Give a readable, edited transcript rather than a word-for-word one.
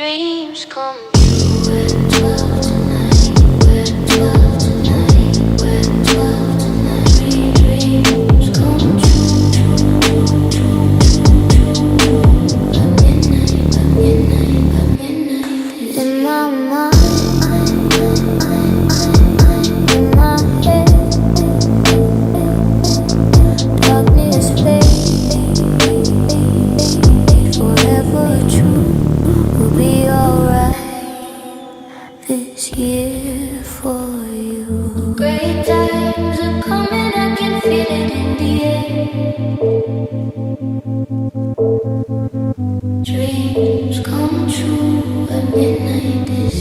dreams come true. We're 12 tonight, we're 12 tonight, we're 12 tonight. Dreams come true. Midnight in my mind, in my head. Darkness fades, forever true. We'll be alright this year for you. Great times are coming, I can feel it in the air. Dreams come true at midnight this